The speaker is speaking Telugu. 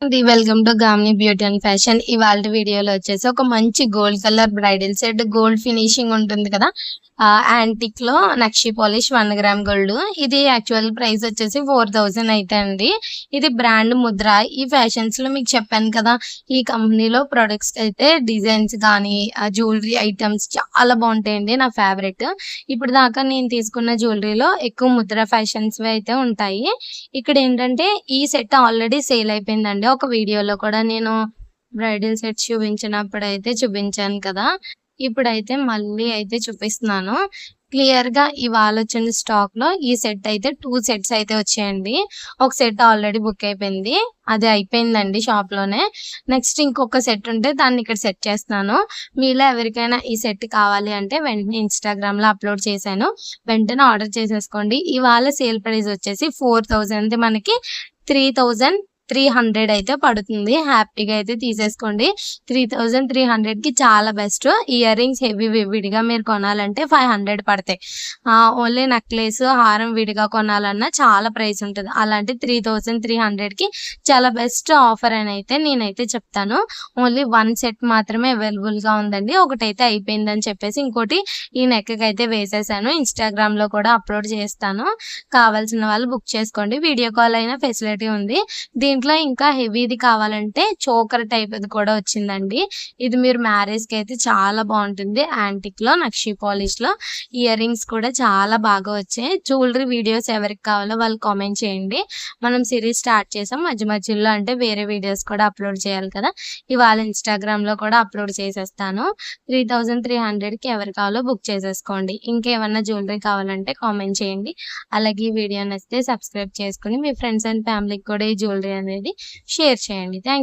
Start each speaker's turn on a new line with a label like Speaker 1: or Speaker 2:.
Speaker 1: Welcome to Gamini beauty and fashion. ఇవాళ వీడియోలో వచ్చేసి ఒక మంచి gold colour bridal set, gold finishing ఉంటుంది కదా, యాంటిక్ లో నక్షి పాలిష్ 1 గ్రామ్ గోల్డ్. ఇది యాక్చువల్ ప్రైస్ వచ్చేసి 4000 అయితే అండి. ఇది బ్రాండ్ ముద్ర. ఈ ఫ్యాషన్స్ లో మీకు చెప్పాను కదా, ఈ కంపెనీలో ప్రొడక్ట్స్ అయితే డిజైన్స్ కానీ జ్యువెలరీ ఐటమ్స్ చాలా బాగుంటాయండి, నా ఫేవరెట్. ఇప్పుడు దాకా నేను తీసుకున్న జ్యువెలరీలో ఎక్కువ ముద్ర ఫ్యాషన్స్ అయితే ఉంటాయి. ఇక్కడ ఏంటంటే ఈ సెట్ ఆల్రెడీ సేల్ అయిపోయిందండి. ఒక వీడియోలో కూడా నేను బ్రైడల్ సెట్ చూపించినప్పుడు అయితే చూపించాను కదా, ఇప్పుడైతే మళ్ళీ అయితే చూపిస్తున్నాను క్లియర్ గా. ఇవాళ వచ్చిన స్టాక్ లో ఈ సెట్ అయితే 2 సెట్స్ అయితే వచ్చాయండి. ఒక సెట్ ఆల్రెడీ బుక్ అయిపోయింది, అది అయిపోయిందండి షాప్ లోనే. నెక్స్ట్ ఇంకొక సెట్ ఉంటే దాన్ని ఇక్కడ సెట్ చేస్తున్నాను. మీలో ఎవరికైనా ఈ సెట్ కావాలి అంటే వెంటనే ఇన్స్టాగ్రామ్ లో అప్లోడ్ చేశాను, వెంటనే ఆర్డర్ చేసేసుకోండి. ఇవాళ సేల్ ప్రైస్ వచ్చేసి 4000, మనకి 3300 అయితే పడుతుంది. హ్యాపీగా అయితే తీసేసుకోండి. 3300 కి చాలా బెస్ట్. ఇయర్ రింగ్స్ హెవీ విడిగా మీరు కొనాలంటే 500 పడతాయి. ఓన్లీ నెక్లెస్ హారం విడిగా కొనాలన్నా చాలా ప్రైస్ ఉంటుంది. అలాంటి 3300 కి చాలా బెస్ట్ ఆఫర్ అని అయితే నేనైతే చెప్తాను. ఓన్లీ 1 సెట్ మాత్రమే అవైలబుల్ గా ఉందండి. ఒకటైతే అయిపోయిందని చెప్పేసి ఇంకోటి ఈ నెక్ అయితే వేసేసాను. ఇన్స్టాగ్రామ్ లో కూడా అప్లోడ్ చేస్తాను, కావాల్సిన వాళ్ళు బుక్ చేసుకోండి. వీడియో కాల్ అయినా ఫెసిలిటీ ఉంది. దీంట్లో ఇంకా హెవీది కావాలంటే చోకర్ టైప్ అది కూడా వచ్చిందండి. ఇది మీరు మ్యారేజ్ కి అయితే చాలా బాగుంటుంది. యాంటిక్ లో నక్షి పాలిష్ లో ఇయర్ రింగ్స్ కూడా చాలా బాగా వచ్చాయి. జ్యువెలరీ వీడియోస్ ఎవరికి కావాలో వాళ్ళు కామెంట్ చేయండి. మనం సిరీస్ స్టార్ట్ చేసాం మధ్య మధ్యలో, అంటే వేరే వీడియోస్ కూడా అప్లోడ్ చేయాలి కదా. ఇవాళ ఇన్స్టాగ్రామ్ లో కూడా అప్లోడ్ చేసేస్తాను. 3300 కి ఎవరు కావాలో బుక్ చేసేసుకోండి. ఇంకేమన్నా జ్యువెలరీ కావాలంటే కామెంట్ చేయండి. అలాగే ఈ వీడియో నచ్చితే సబ్స్క్రైబ్ చేసుకుని మీ ఫ్రెండ్స్ అండ్ ఫ్యామిలీకి కూడా ఈ జ్యువెలరీ అనేది షేర్ చేయండి. Thank you.